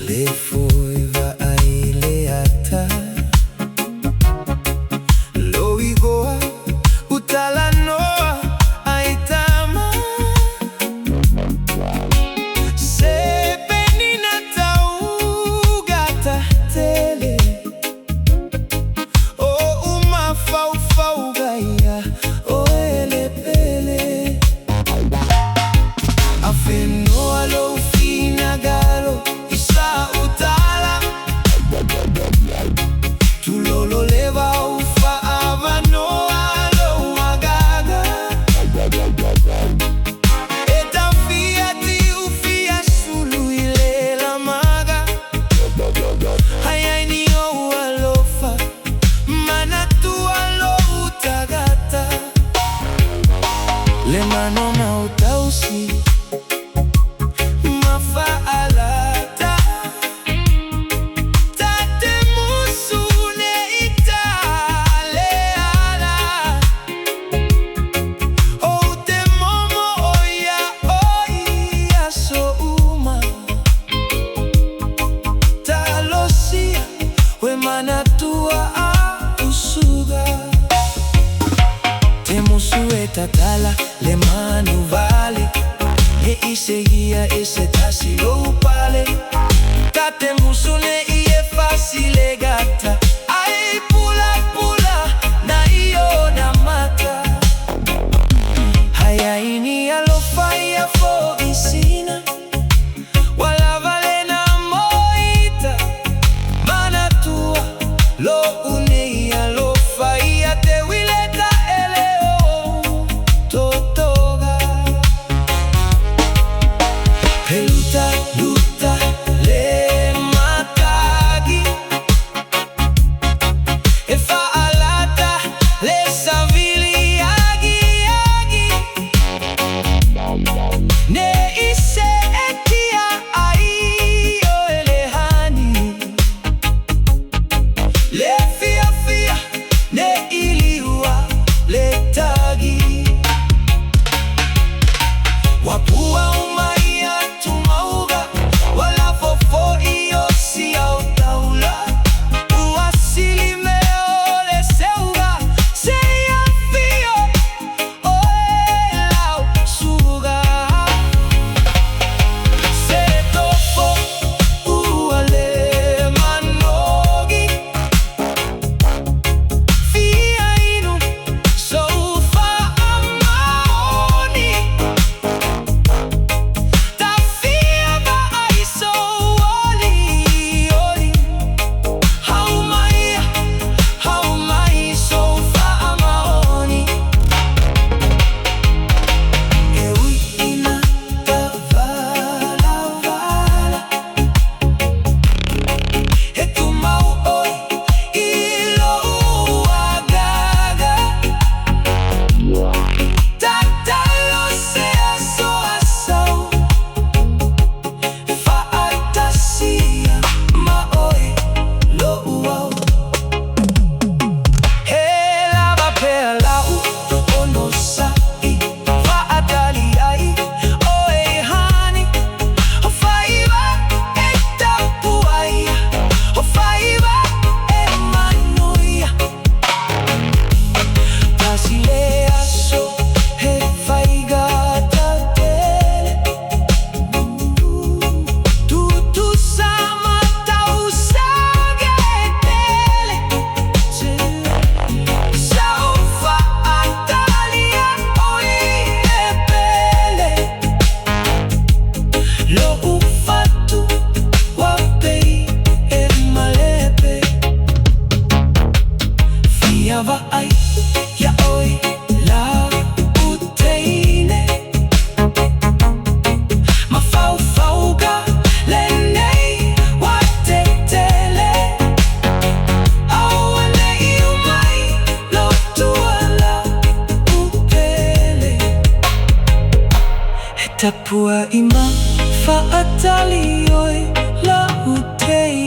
Le foi va ai leata Lo igoa utala noa ai tama Se penina tau gata tele O uma fau fau gaia o ele pele Afenoa lo fina galo Isa utala Tu lolo leva ufa avanoa lo agaga Eta fiati ufia sulu ilela maga Hayaini o alofa Manatu alo utagata Le mano na utausi Mafa alata Tate musune itale ala O te momo oia so uma Talosia we manatua a usuga Te musu etatala le manu vale E isegia ese tasilo upale Tate musune ie facile gata Ai pula pula na io na mata Hayaini alofa ia fo isina Wala vale na moita Manatua lo une alofa ia te wileta eleo Totoga Peluta, luta, le matagi E fa alata, le SAVILI, AGIAGI Ne ise etia ai o elehani Le fia fia, ne iliua, le tagi Wapua umaia tumauga Wala fofo iyo si au taula Uasili meo le seuga Seia fio oe lau suga Se tofo uale manogi Fia inu sofa amaoni Ta fia va ai so oli oli How mai so fa amaoni E ui ina ta vala vala E tu mau oi ilo agaga Tata lo sea so asau Fa atasia ma oi lo uau He lava pea lau ono sai Fa atali ai oe hani O faiva e tapuaia O faiva e manuia Brasilea so he faigata tele Tu sama tau sage tele Sau fa atalia oi e pele Lo ufatu wapei e malepe Fia va ai ya oi la uteine Ma fau fauga le nei watetele Aua nei umai lo tuala upele E tapua ima fa atali oi la utei